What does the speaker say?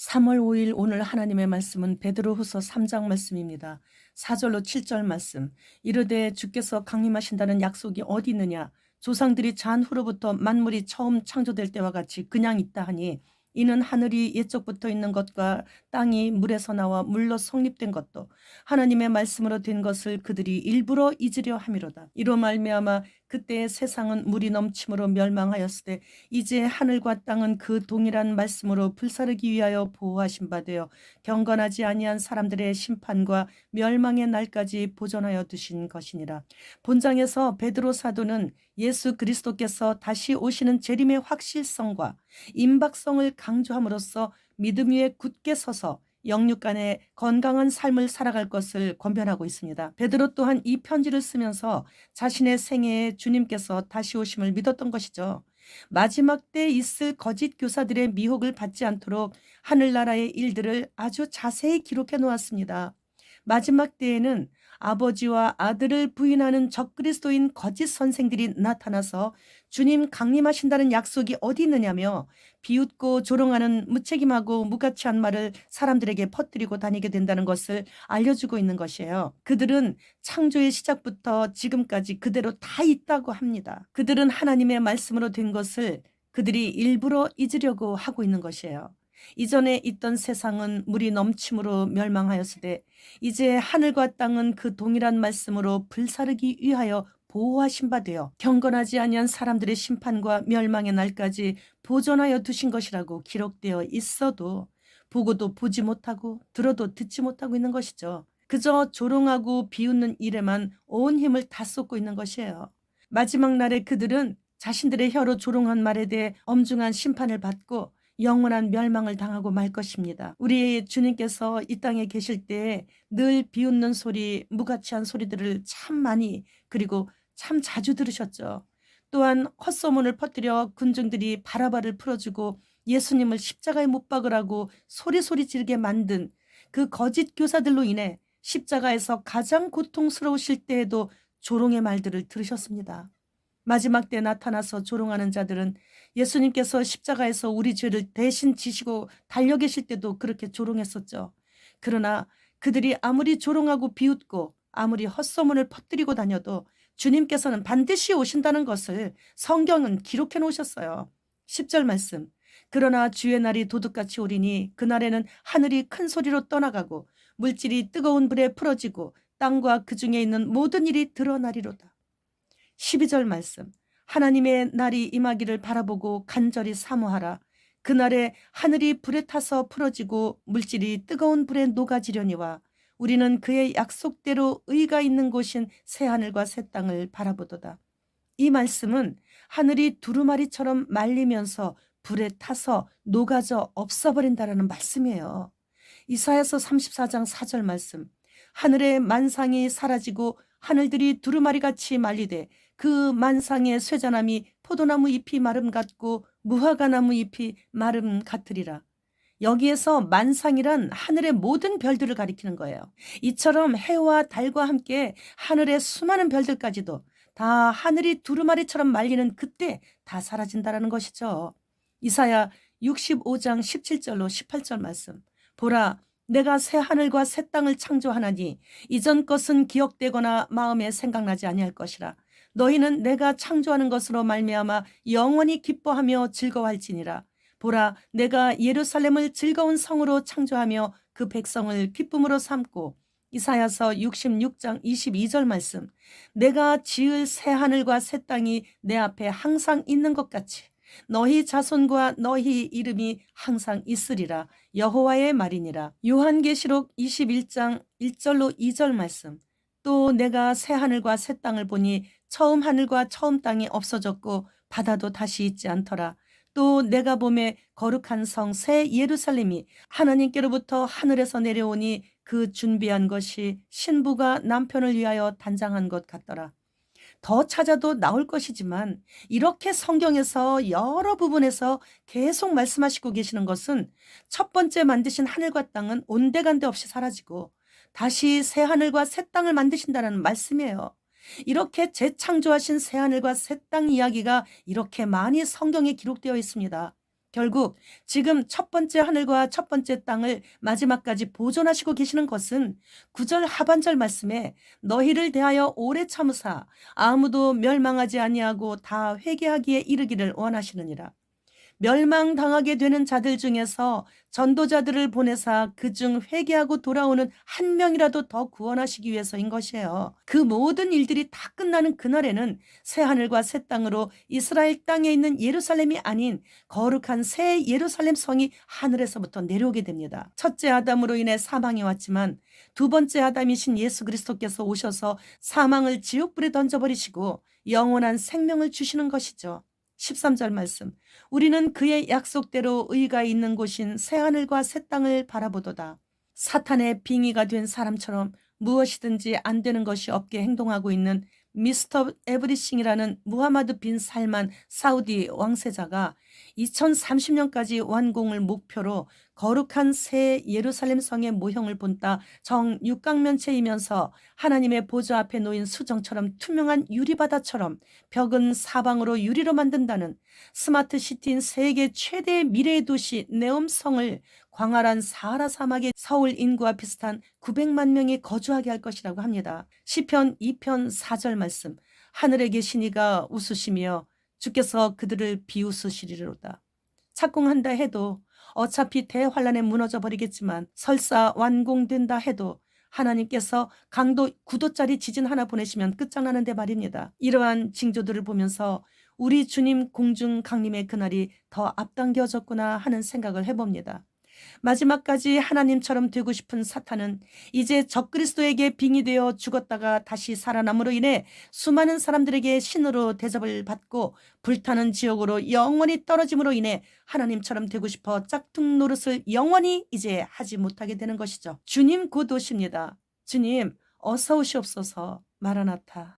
3월 5일 오늘 하나님의 말씀은 베드로후서 3장 말씀입니다. 4절로 7절 말씀. 이르되 주께서 강림하신다는 약속이 어디 있느냐? 조상들이 잔 후로부터 만물이 처음 창조될 때와 같이 그냥 있다 하니 이는 하늘이 옛적부터 있는 것과 땅이 물에서 나와 물로 성립된 것도 하나님의 말씀으로 된 것을 그들이 일부러 잊으려 함이로다. 이로 말미암아 그때의 세상은 물이 넘침으로 멸망하였으되 이제 하늘과 땅은 그 동일한 말씀으로 불사르기 위하여 보호하신 바 되어 경건하지 아니한 사람들의 심판과 멸망의 날까지 보존하여 두신 것이니라. 본장에서 베드로 사도는 예수 그리스도께서 다시 오시는 재림의 확실성과 임박성을 강조함으로써 믿음 위에 굳게 서서 영육 간의 건강한 삶을 살아갈 것을 권면하고 있습니다. 베드로 또한 이 편지를 쓰면서 자신의 생애에 주님께서 다시 오심을 믿었던 것이죠. 마지막 때 있을 거짓 교사들의 미혹을 받지 않도록 하늘나라의 일들을 아주 자세히 기록해 놓았습니다. 마지막 때에는 아버지와 아들을 부인하는 적그리스도인 거짓 선생들이 나타나서 주님 강림하신다는 약속이 어디 있느냐며 비웃고 조롱하는 무책임하고 무가치한 말을 사람들에게 퍼뜨리고 다니게 된다는 것을 알려주고 있는 것이에요. 그들은 창조의 시작부터 지금까지 그대로 다 있다고 합니다. 그들은 하나님의 말씀으로 된 것을 그들이 일부러 잊으려고 하고 있는 것이에요. 이전에 있던 세상은 물이 넘침으로 멸망하였으되 이제 하늘과 땅은 그 동일한 말씀으로 불사르기 위하여 보호하신 바 되어 경건하지 아니한 사람들의 심판과 멸망의 날까지 보존하여 두신 것이라고 기록되어 있어도 보고도 보지 못하고 들어도 듣지 못하고 있는 것이죠. 그저 조롱하고 비웃는 일에만 온 힘을 다 쏟고 있는 것이에요. 마지막 날에 그들은 자신들의 혀로 조롱한 말에 대해 엄중한 심판을 받고 영원한 멸망을 당하고 말 것입니다. 우리 주님께서 이 땅에 계실 때 늘 비웃는 소리, 무가치한 소리들을 참 많이 그리고 참 자주 들으셨죠. 또한 헛소문을 퍼뜨려 군중들이 바라바를 풀어주고 예수님을 십자가에 못 박으라고 소리소리 지르게 만든 그 거짓 교사들로 인해 십자가에서 가장 고통스러우실 때에도 조롱의 말들을 들으셨습니다. 마지막 때 나타나서 조롱하는 자들은 예수님께서 십자가에서 우리 죄를 대신 지시고 달려 계실 때도 그렇게 조롱했었죠. 그러나 그들이 아무리 조롱하고 비웃고 아무리 헛소문을 퍼뜨리고 다녀도 주님께서는 반드시 오신다는 것을 성경은 기록해 놓으셨어요. 10절 말씀. 그러나 주의 날이 도둑같이 오리니 그날에는 하늘이 큰 소리로 떠나가고 물질이 뜨거운 불에 풀어지고 땅과 그 중에 있는 모든 일이 드러나리로다. 12절 말씀. 하나님의 날이 임하기를 바라보고 간절히 사모하라. 그날에 하늘이 불에 타서 풀어지고 물질이 뜨거운 불에 녹아지려니와 우리는 그의 약속대로 의가 있는 곳인 새하늘과 새 땅을 바라보도다. 이 말씀은 하늘이 두루마리처럼 말리면서 불에 타서 녹아져 없어버린다라는 말씀이에요. 이사야서 34장 4절 말씀. 하늘의 만상이 사라지고 하늘들이 두루마리같이 말리되 그 만상의 쇠자나미 포도나무 잎이 마름 같고 무화과나무 잎이 마름 같으리라. 여기에서 만상이란 하늘의 모든 별들을 가리키는 거예요. 이처럼 해와 달과 함께 하늘의 수많은 별들까지도 다 하늘이 두루마리처럼 말리는 그때 다 사라진다라는 것이죠. 이사야 65장 17절로 18절 말씀. 보라, 내가 새 하늘과 새 땅을 창조하나니 이전 것은 기억되거나 마음에 생각나지 아니할 것이라. 너희는 내가 창조하는 것으로 말미암아 영원히 기뻐하며 즐거워할지니라. 보라, 내가 예루살렘을 즐거운 성으로 창조하며 그 백성을 기쁨으로 삼고. 이사야서 66장 22절 말씀. 내가 지을 새 하늘과 새 땅이 내 앞에 항상 있는 것 같이 너희 자손과 너희 이름이 항상 있으리라. 여호와의 말이니라. 요한계시록 21장 1절로 2절 말씀. 또 내가 새 하늘과 새 땅을 보니 처음 하늘과 처음 땅이 없어졌고 바다도 다시 있지 않더라. 또 내가 보매 거룩한 성 새 예루살렘이 하나님께로부터 하늘에서 내려오니 그 준비한 것이 신부가 남편을 위하여 단장한 것 같더라. 더 찾아도 나올 것이지만 이렇게 성경에서 여러 부분에서 계속 말씀하시고 계시는 것은 첫 번째 만드신 하늘과 땅은 온데간데 없이 사라지고 다시 새 하늘과 새 땅을 만드신다는 말씀이에요. 이렇게 재창조하신 새 하늘과 새 땅 이야기가 이렇게 많이 성경에 기록되어 있습니다. 결국 지금 첫 번째 하늘과 첫 번째 땅을 마지막까지 보존하시고 계시는 것은 9절 하반절 말씀에 너희를 대하여 오래 참으사 아무도 멸망하지 아니하고 다 회개하기에 이르기를 원하시느니라. 멸망당하게 되는 자들 중에서 전도자들을 보내사 그중 회개하고 돌아오는 한 명이라도 더 구원하시기 위해서인 것이에요. 그 모든 일들이 다 끝나는 그날에는 새 하늘과 새 땅으로 이스라엘 땅에 있는 예루살렘이 아닌 거룩한 새 예루살렘 성이 하늘에서부터 내려오게 됩니다. 첫째 아담으로 인해 사망이 왔지만 두 번째 아담이신 예수 그리스도께서 오셔서 사망을 지옥불에 던져버리시고 영원한 생명을 주시는 것이죠. 13절 말씀, 우리는 그의 약속대로 의가 있는 곳인 새하늘과 새 땅을 바라보도다. 사탄의 빙의가 된 사람처럼 무엇이든지 안 되는 것이 없게 행동하고 있는 미스터 에브리싱이라는 무하마드 빈 살만 사우디 왕세자가 2030년까지 완공을 목표로 거룩한 새 예루살렘 성의 모형을 본따 정육각면체이면서 하나님의 보좌 앞에 놓인 수정처럼 투명한 유리바다처럼 벽은 사방으로 유리로 만든다는 스마트 시티인 세계 최대의 미래의 도시 네옴성을 광활한 사하라 사막의 서울 인구와 비슷한 900만 명이 거주하게 할 것이라고 합니다. 시편 2편 4절 말씀, 하늘에 계신 이가 웃으시며 주께서 그들을 비웃으시리로다. 착공한다 해도 어차피 대환란에 무너져 버리겠지만 설사 완공된다 해도 하나님께서 강도 9도짜리 지진 하나 보내시면 끝장나는데 말입니다. 이러한 징조들을 보면서 우리 주님 공중 강림의 그날이 더 앞당겨졌구나 하는 생각을 해봅니다. 마지막까지 하나님처럼 되고 싶은 사탄은 이제 적그리스도에게 빙의되어 죽었다가 다시 살아남으로 인해 수많은 사람들에게 신으로 대접을 받고 불타는 지옥으로 영원히 떨어짐으로 인해 하나님처럼 되고 싶어 짝퉁 노릇을 영원히 이제 하지 못하게 되는 것이죠. 주님 곧 오십니다. 주님 어서 오시옵소서. 마라나타.